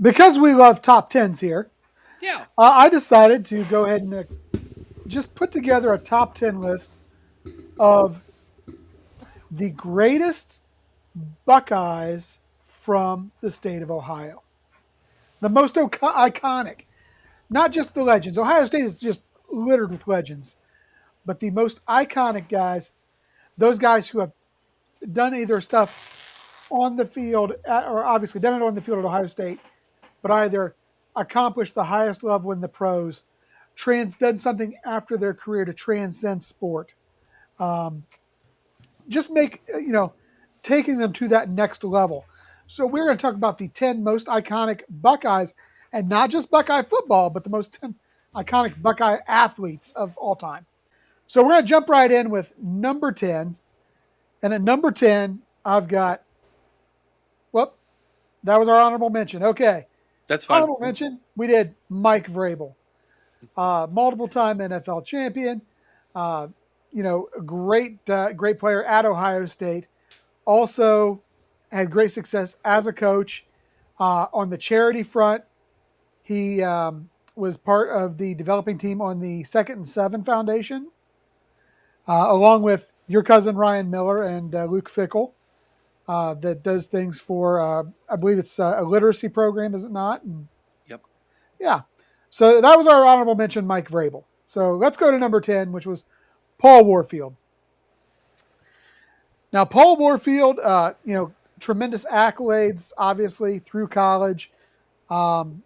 because we love top tens here, Yeah. I decided to go ahead and just put together a top 10 list of the greatest Buckeyes from the state of Ohio. The most iconic, not just the legends. Ohio State is just littered with legends, but the most iconic guys, those guys who have done either stuff on the field or obviously done it on the field at Ohio State, but either accomplished the highest level in the pros, done something after their career to transcend sport. Um, just make taking them to that next level. So we're going to talk about the 10 most iconic Buckeyes, and not just Buckeye football, but the most 10 iconic Buckeye athletes of all time. So we're going to jump right in with number 10. And at number 10, I've got, well, that was our honorable mention. Okay. That's fine. Honorable mention, we did Mike Vrabel, multiple time NFL champion, uh, great player at Ohio State. Also had great success as a coach. On the charity front, he was part of the developing team on the Second and Seven Foundation, along with your cousin Ryan Miller and Luke Fickle, that does things for, I believe it's a literacy program, is it not? And Yep. yeah. So that was our honorable mention, Mike Vrabel. So let's go to number 10, which was Paul Warfield. Now, Paul Warfield, tremendous accolades, obviously, through college. Um,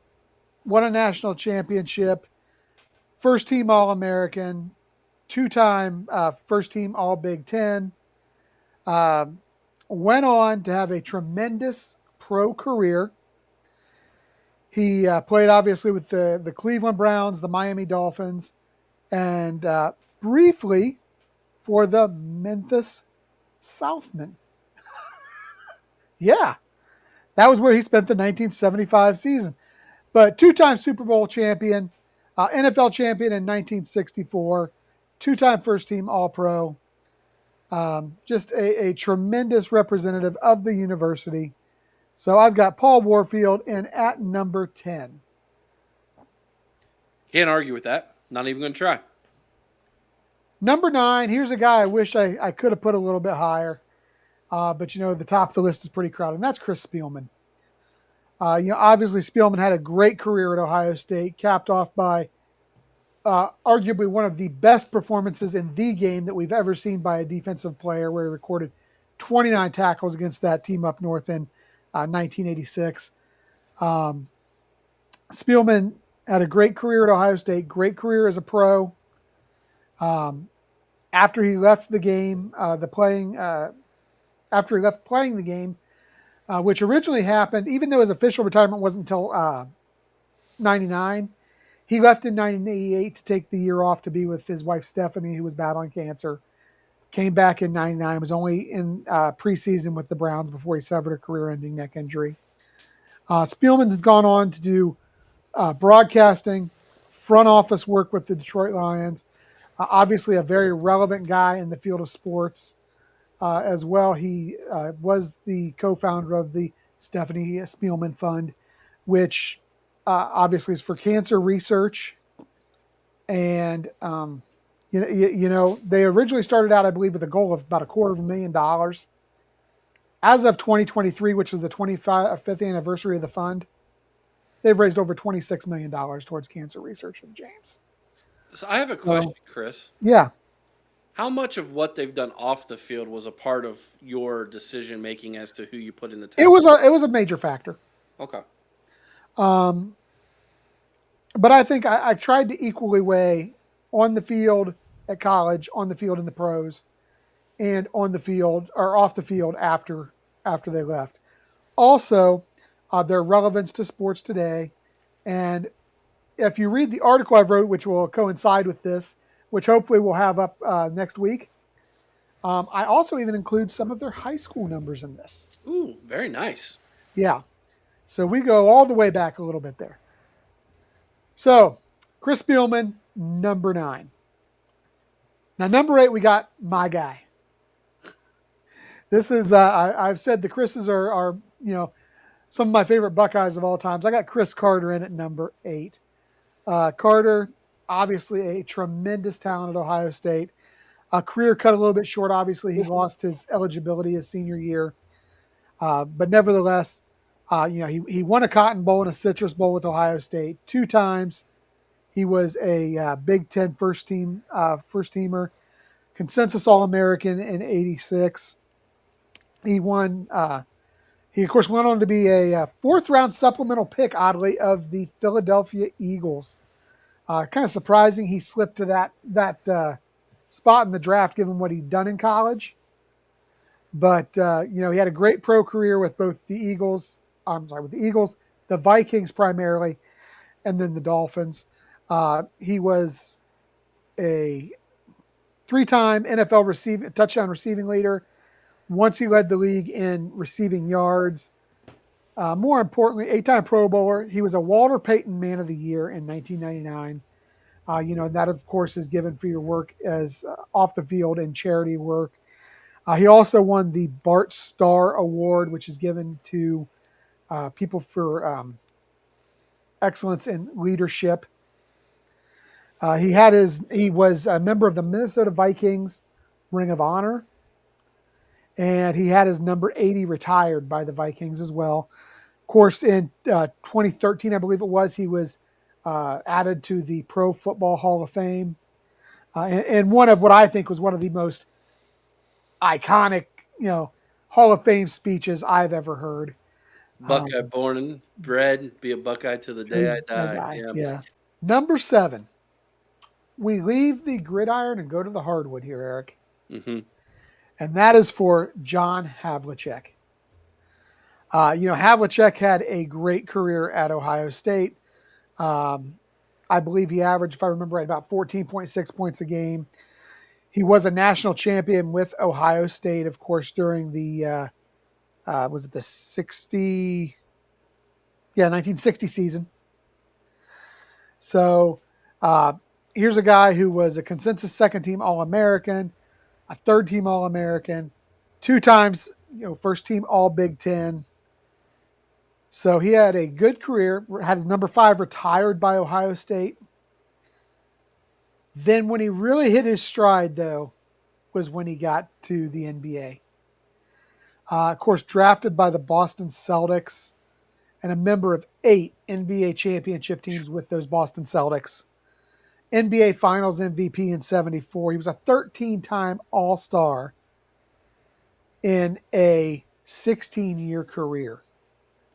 Won a national championship, first team All American, two-time first team All Big Ten. Uh, Went on to have a tremendous pro career. He played obviously with the Cleveland Browns, the Miami Dolphins, and briefly for the Memphis Southmen. Yeah, that was where he spent the 1975 season. But two-time Super Bowl champion, NFL champion in 1964, two-time first-team All-Pro. Just a tremendous representative of the university. So I've got Paul Warfield in at number 10. Can't argue with that. Not even going to try. Number 9, here's a guy I wish I could have put a little bit higher. But, the top of the list is pretty crowded, and that's Chris Spielman. Obviously, Spielman had a great career at Ohio State, capped off by arguably one of the best performances in the game that we've ever seen by a defensive player, where he recorded 29 tackles against that team up north in 1986. Um, Spielman had a great career at Ohio State, great career as a pro. Um, after he left the game, after he left playing the game, which originally happened, even though his official retirement wasn't until 99, he left in 1988 to take the year off to be with his wife Stephanie, who was battling cancer. Came back in 99, was only in preseason with the Browns before he suffered a career ending neck injury. Spielman has gone on to do broadcasting, front office work with the Detroit Lions. Obviously, a very relevant guy in the field of sports as well. He was the co founder of the Stephanie Spielman Fund, which obviously is for cancer research. And, they originally started out, I believe, with a goal of about $250,000. As of 2023, which was the 25th anniversary of the fund, they've raised over $26 million towards cancer research with James. So I have a question, So, Chris. yeah, How much of what they've done off the field was a part of your decision making as to who you put in the it 10? was a major factor. Okay. Um, but I think I tried to equally weigh on the field at college, on the field in the pros, and on the field or off the field after they left. Also, their relevance to sports today. And if you read the article I wrote, which will coincide with this, which hopefully we'll have up next week, I also even include some of their high school numbers in this. Ooh, very nice. Yeah. So we go all the way back a little bit there. So, Chris Spielman, number 9. Now, number 8, we got my guy. This is, I've said the Chris's are some of my favorite Buckeyes of all times. I got Chris Carter in at number 8. Carter, obviously a tremendous talent at Ohio State. A career cut a little bit short. Obviously, he lost his eligibility his senior year, but nevertheless, he won a Cotton Bowl and a Citrus Bowl with Ohio State 2 times. He was a Big Ten first teamer, consensus All American in '86. He won. He of course went on to be a fourth round supplemental pick, oddly, of the Philadelphia Eagles. Kind of surprising he slipped to that spot in the draft, given what he'd done in college. But he had a great pro career with both the Eagles. I'm sorry, with the Eagles, the Vikings primarily, and then the Dolphins. He was a 3-time NFL touchdown receiving leader. Once he led the league in receiving yards. More importantly, 8-time Pro Bowler. He was a Walter Payton Man of the Year in 1999. And that, of course, is given for your work as off the field and charity work. He also won the Bart Starr Award, which is given to people for excellence in leadership. He was a member of the Minnesota Vikings Ring of Honor, and he had his number 80 retired by the Vikings as well. Of course, in 2013, I believe it was, he was added to the Pro Football Hall of Fame, and one of what I think was one of the most iconic, Hall of Fame speeches I've ever heard. Buckeye born and bred, be a Buckeye to the day I die. Die. Yeah. Yeah. Number 7. We leave the gridiron and go to the hardwood here, Eric. Mm-hmm. And that is for John Havlicek. Havlicek had a great career at Ohio State. I believe he averaged, if I remember right, about 14.6 points a game. He was a national champion with Ohio State, of course, during the was it the 1960 season. So here's a guy who was a consensus second-team All-American, a third-team All-American, 2 times first-team All-Big Ten. So he had a good career. Had his number 5 retired by Ohio State. Then when he really hit his stride, though, was when he got to the NBA. Of course, drafted by the Boston Celtics and a member of 8 NBA championship teams with those Boston Celtics. NBA Finals MVP in '74. He was a 13-time All-Star in a 16-year career.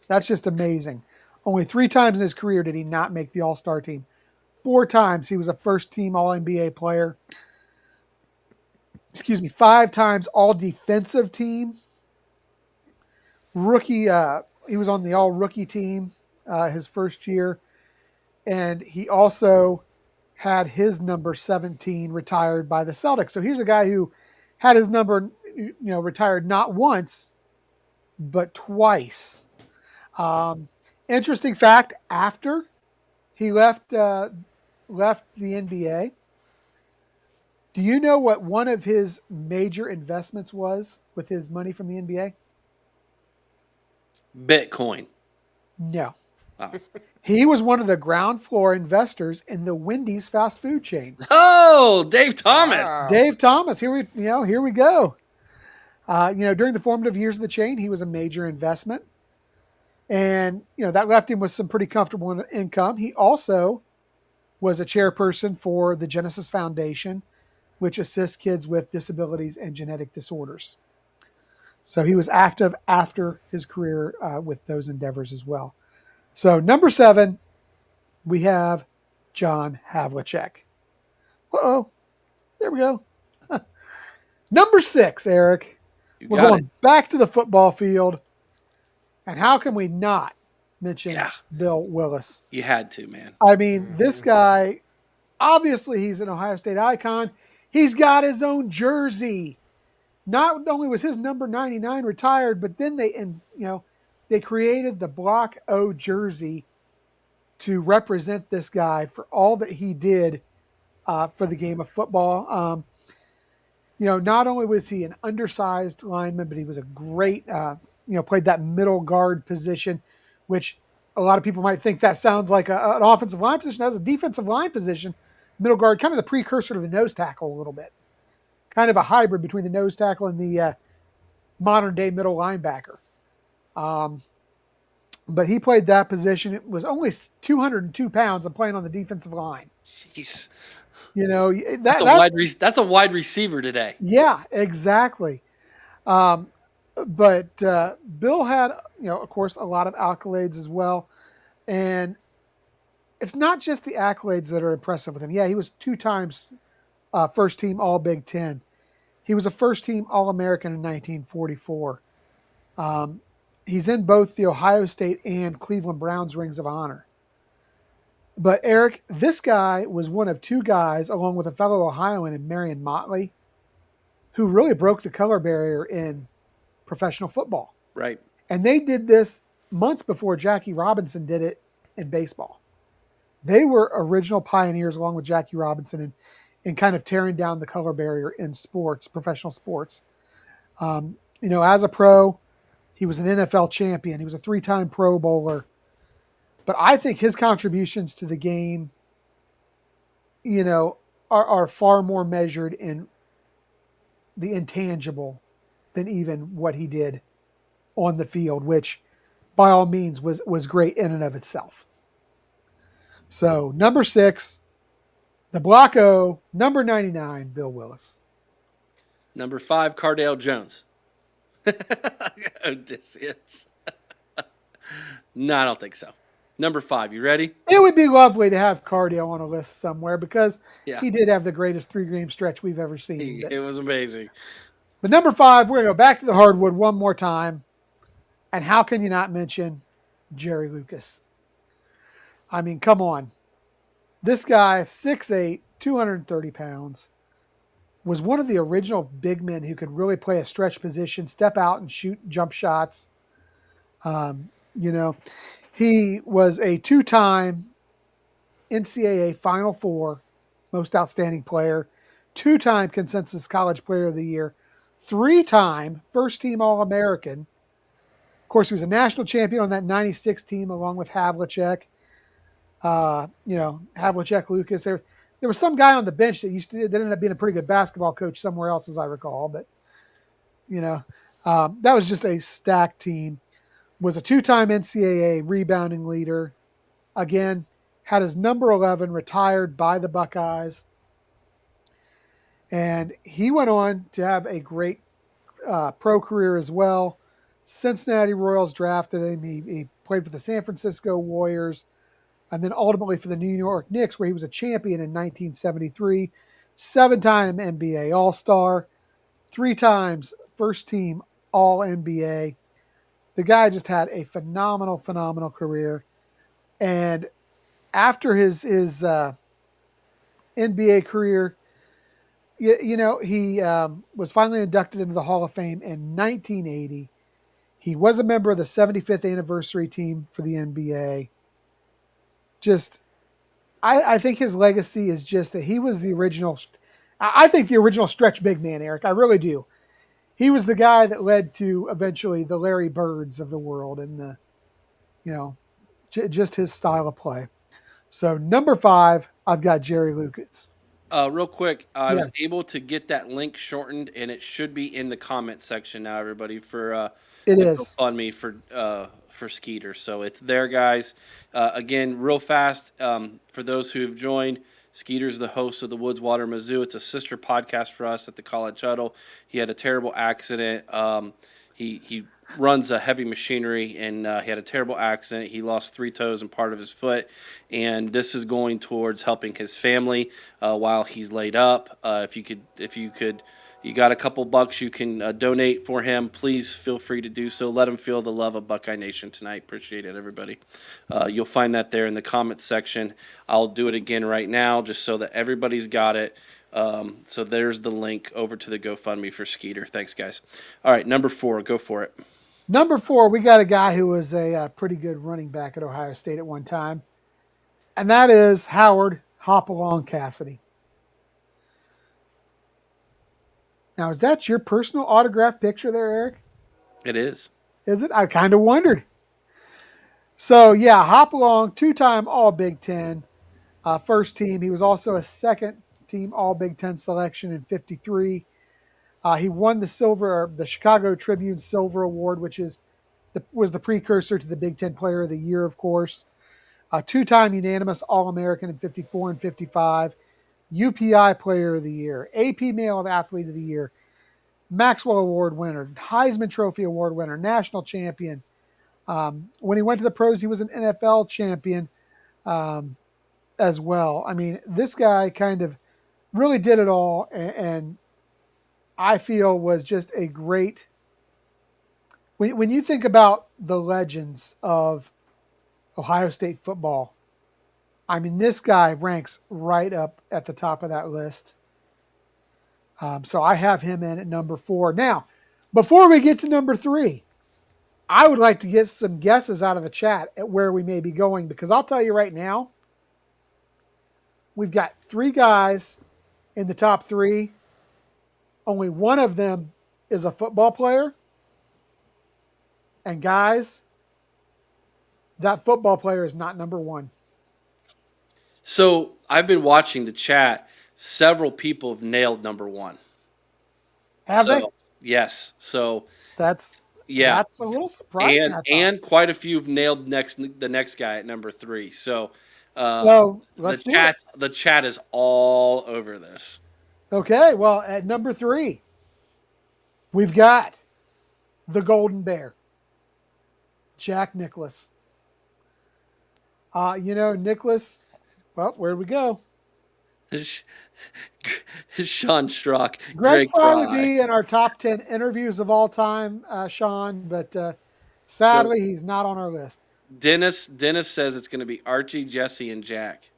That's just amazing. Only 3 times in his career did he not make the All-Star team. 4 times he was a first-team All-NBA player. 5 times All-Defensive Team. Rookie, he was on the All-Rookie team his first year. And he also had his number 17 retired by the Celtics. So here's a guy who had his number, retired not once, but twice. Interesting fact: after he left the NBA, do you know what one of his major investments was with his money from the NBA? Bitcoin. No. Oh. He was one of the ground floor investors in the Wendy's fast food chain. Oh, Dave Thomas. Wow. Dave Thomas. Here we go. During the formative years of the chain, he was a major investment. And, that left him with some pretty comfortable income. He also was a chairperson for the Genesis Foundation, which assists kids with disabilities and genetic disorders. So he was active after his career with those endeavors as well. So number 7, we have John Havlicek. Uh-oh. There we go. Number 6, Eric. We're going back to the football field. And how can we not mention Bill Willis? You had to, man. I mean, this guy, obviously he's an Ohio State icon. He's got his own jersey. Not only was his number 99 retired, but then they created the Block O jersey to represent this guy for all that he did for the game of football. Not only was he an undersized lineman, but he was a great, played that middle guard position. which a lot of people might think that sounds like an offensive line position. That's a defensive line position. Middle guard, kind of the precursor to the nose tackle a little bit, kind of a hybrid between the nose tackle and the modern day middle linebacker. Um, but he played that position. It was only 202 pounds and playing on the defensive line. Jeez. You know That's that a that that's a wide receiver today. yeah, exactly. Um, but Bill had, of course, a lot of accolades as well, and it's not just the accolades that are impressive with him. Yeah, he was 2 times first team All Big Ten. He was a first team All American in 1944. Um, he's in both the Ohio State and Cleveland Browns Rings of Honor. But Eric, this guy was one of 2 guys, along with a fellow Ohioan in Marion Motley, who really broke the color barrier in professional football. Right. And they did this months before Jackie Robinson did it in baseball. They were original pioneers along with Jackie Robinson in kind of tearing down the color barrier in sports, professional sports. As a pro, he was an NFL champion. He was a 3-time Pro Bowler. But I think his contributions to the game, you know, are far more measured in the intangible than even what he did on the field, which by all means was great in and of itself. So number 6, the Block O, number 99, Bill Willis. Number 5, Cardale Jones. Odysseus. No, I don't think so. Number 5, you ready? It would be lovely to have Cardio on a list somewhere because Yeah. he did have the greatest 3-game stretch we've ever seen. It was amazing. But number 5, we're going to go back to the hardwood one more time. And how can you not mention Jerry Lucas? I mean, come on. This guy, 6'8", 230 pounds, was one of the original big men who could really play a stretch position, step out and shoot jump shots. Um, you know, he was a 2-time NCAA Final Four most outstanding player, 2-time consensus college player of the year, 3-time first team All American. Of course, he was a national champion on that 96 team along with Havlicek. Havlicek, Lucas. There was some guy on the bench that ended up being a pretty good basketball coach somewhere else, as I recall. But you know, that was just a stacked team. Was a 2-time NCAA rebounding leader. Again, had his number 11 retired by the Buckeyes, and he went on to have a great pro career as well. Cincinnati Royals drafted him. He played for the San Francisco Warriors, and then ultimately for the New York Knicks, where he was a champion in 1973, 7-time NBA All-Star, 3 times first team All-NBA. The guy just had a phenomenal, phenomenal career. And after his NBA career, he was finally inducted into the Hall of Fame in 1980. He was a member of the 75th anniversary team for the NBA. Just I think his legacy is just that he was the original. I think the original stretch big man, Eric. I really do. He was the guy that led to eventually the Larry Birds of the world and just his style of play. So number 5, I've got Jerry Lucas. Real quick, I Yeah, was able to get that link shortened, and it should be in the comment section now, everybody, for it the is. GoFundMe for Skeeter. So it's there, guys. Again, real fast, for those who have joined, Skeeter's the host of the Woods Water Mizzou. It's a sister podcast for us at the College Huddle. He had a terrible accident. He runs a heavy machinery, and he had a terrible accident. He lost 3 toes and part of his foot, and this is going towards helping his family while he's laid up. If you could, you got a couple bucks you can donate for him. Please feel free to do so. Let him feel the love of Buckeye Nation tonight. Appreciate it, everybody. You'll find that there in the comments section. I'll do it again right now just so that everybody's got it. So there's the link over to the GoFundMe for Skeeter. Thanks, guys. All right, number 4, go for it. Number 4, we got a guy who was a pretty good running back at Ohio State at one time, and that is Howard Hopalong Cassidy. Now, is that your personal autograph picture there, Eric? It is. Is it? I kind of wondered. So yeah, Hopalong, two-time All Big Ten, first team. He was also a second team All Big Ten selection in '53. He won the Chicago Tribune Silver Award, which was the precursor to the Big Ten Player of the Year, of course. Two-time unanimous All-American in '54 and '55. UPI Player of the Year, AP Male Athlete of the Year, Maxwell Award winner, Heisman Trophy Award winner, national champion. When he went to the pros, he was an NFL champion um, as well. I mean, this guy kind of really did it all, and I feel was just a great. When you think about the legends of Ohio State football, I mean, this guy ranks right up at the top of that list. So I have him in at number 4. Now, before we get to number 3, I would like to get some guesses out of the chat at where we may be going because I'll tell you right now, we've got 3 guys in the top 3. Only one of them is a football player. And guys, that football player is not number 1. So I've been watching the chat. Several people have nailed number 1. Have they? So yes. So That's yeah, that's a little surprising, I thought. and quite a few have nailed the next guy at number 3. So So let's do it. the chat is all over this. Okay, well, at number 3, we've got the Golden Bear, Jack Nicklaus. Nicklaus, well, where'd we go? Sean Strock, Greg Greg Fry would Fry. be in our top 10 interviews of all time, Sean, but So sadly, he's not on our list. Dennis says it's going to be Archie, Jesse, and Jack.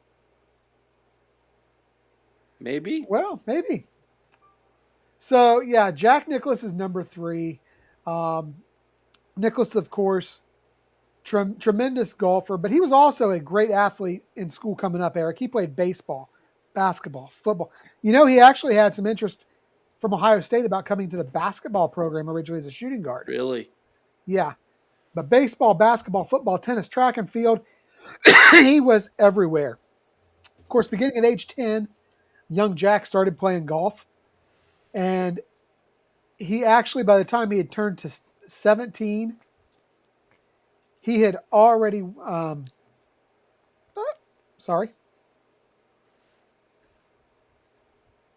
Maybe. Well, maybe. So, yeah, Jack Nicklaus is number 3. Um, Nicklaus, of course, tremendous golfer, but he was also a great athlete in school coming up, Eric. He played baseball, basketball, football. He actually had some interest from Ohio State about coming to the basketball program originally as a shooting guard. Really? Yeah. But baseball, basketball, football, tennis, track and field, he was everywhere. Of course, beginning at age 10, young Jack started playing golf. And he actually, by the time he had turned to 17, he had already, sorry.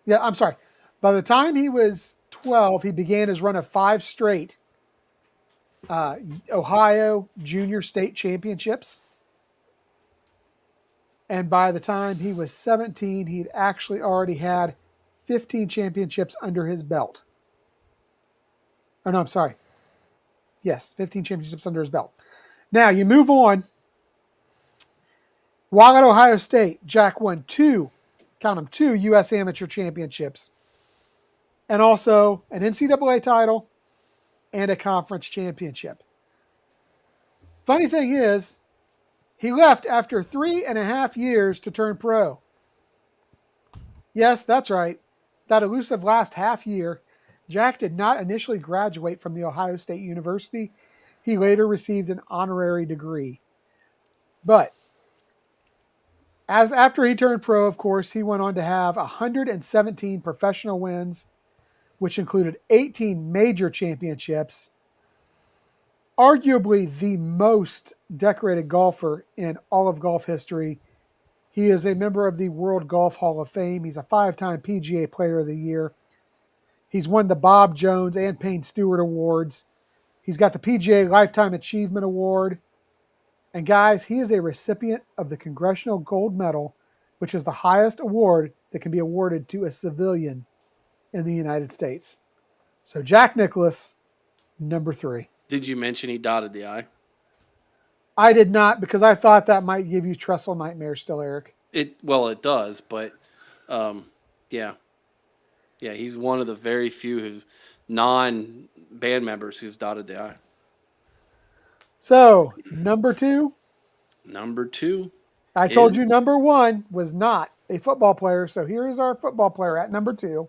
Yeah, I'm sorry. By the time he was 12, he began his run of 5 straight Ohio Junior State Championships. And by the time he was 17, he'd actually already had 15 championships under his belt. Oh, no, I'm sorry. Yes, 15 championships under his belt. Now, you move on. While at Ohio State, Jack won 2, count them, 2 U.S. Amateur Championships, and also an NCAA title and a conference championship. Funny thing is, he left after 3.5 years to turn pro. Yes, that's right. That elusive last half year, Jack did not initially graduate from The Ohio State University. He later received an honorary degree. But after he turned pro, of course, he went on to have 117 professional wins, which included 18 major championships, arguably the most decorated golfer in all of golf history. He is a member of the World Golf Hall of Fame. He's a 5-time PGA Player of the Year. He's won the Bob Jones and Payne Stewart Awards. He's got the PGA Lifetime Achievement Award. And guys, he is a recipient of the Congressional Gold Medal, which is the highest award that can be awarded to a civilian in the United States. So Jack Nicklaus, number 3. Did you mention he dotted the I? I did not because I thought that might give you trestle nightmares still, Eric. It does, but yeah, he's one of the very few non band members who's dotted the I. So number 2. Number 2 I told is you number 1 was not a football player. So here is our football player at number 2.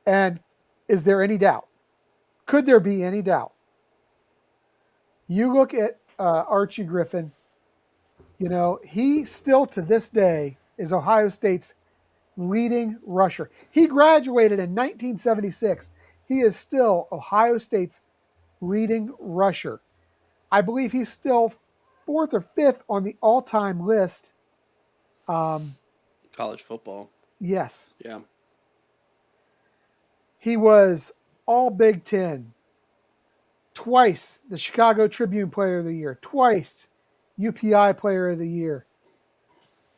And is there any doubt? Could there be any doubt? You look at Archie Griffin, he still to this day is Ohio State's leading rusher. He graduated in 1976. He is still Ohio State's leading rusher. I believe he's still fourth or fifth on the all-time list. Um, College football. yes, Yeah. he was all Big Ten, twice the Chicago Tribune Player of the Year, twice UPI Player of the Year,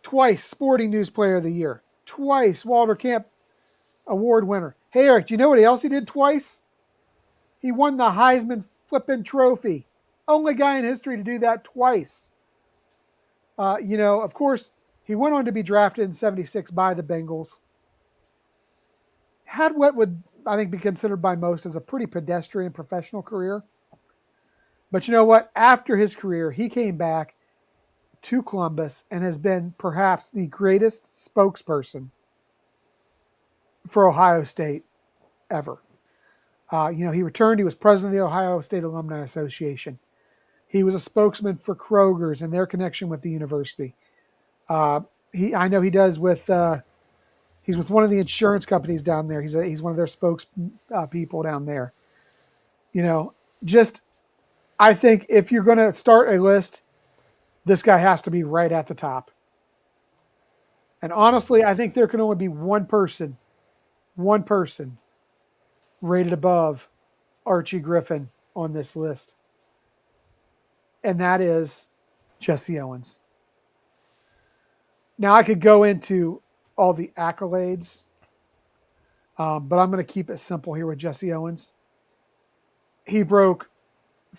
twice Sporting News Player of the Year, twice Walter Camp Award winner. Hey, Eric, do you know what else he did twice? He won the Heisman flippin' trophy. Only guy in history to do that twice. Of course, he went on to be drafted in '76 by the Bengals. Had what would, I think, be considered by most as a pretty pedestrian professional career. But you know what? After his career, he came back to Columbus and has been perhaps the greatest spokesperson for Ohio State ever. He returned. He was president of the Ohio State Alumni Association. He was a spokesman for Kroger's and their connection with the university. Uh, I know he does with. He's with one of the insurance companies down there. He's one of their spokes people down there. You know, just I think if you're going to start a list, this guy has to be right at the top. And honestly, I think there can only be one person rated above Archie Griffin on this list, and that is Jesse Owens. Now, I could go into all the accolades, but I'm going to keep it simple here with Jesse Owens. He broke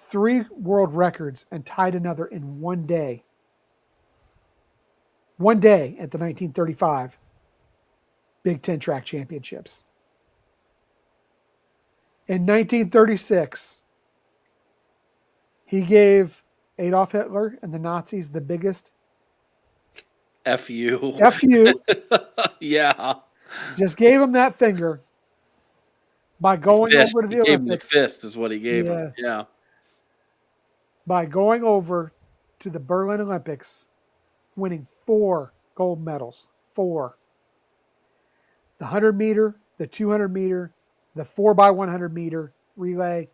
3 world records and tied another in one day. One day at the 1935 Big Ten Track Championships. In 1936, he gave Adolf Hitler and the Nazis the biggest F you. FU, Yeah. just gave him that finger by going Fist. over to He the gave him the Olympics. fist, is what he gave him. Yeah, Yeah. by going over to the Berlin Olympics, winning 4 gold medals. 4. The 100 meter, the 200 meter, the 4x100 meter relay,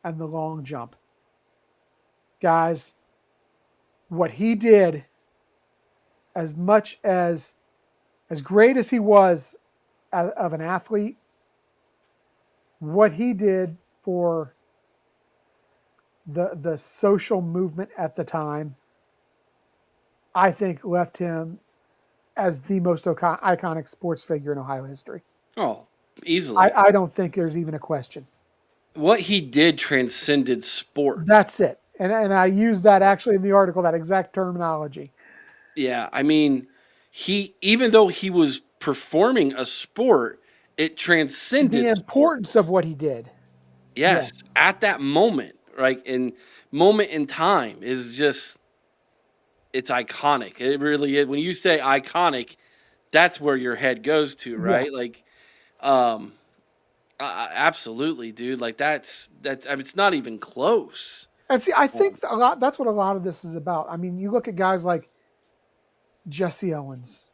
and the long jump. Guys, what he did, as much as great as he was of an athlete, what he did for the social movement at the time, I think left him as the most iconic sports figure in Ohio history. Oh, easily. I don't think there's even a question. What he did transcended sports. That's it. And I use that actually in the article, that exact terminology. Yeah, I mean, he even though he was performing a sport, it The transcended sport. importance of what he did. Yes, Yes. at that moment, right? And moment in time is just it's iconic. It really is. When you say iconic, that's where your head goes to, right? Yes. Like, um, absolutely, dude. Like that. I mean, it's not even close. And see, I Um, think that's what a lot of this is about. I mean, you look at guys like Jesse Owens,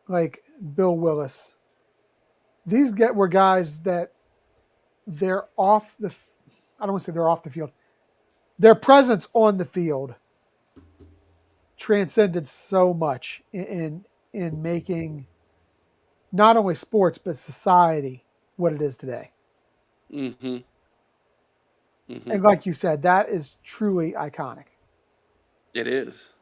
like Bill Willis. Were guys that they're off the. I don't want to say they're off the field. Their presence on the field transcended so much in making not only sports but society what it is today. mm-hmm. Mm-hmm. And like you said, that is truly iconic. It is.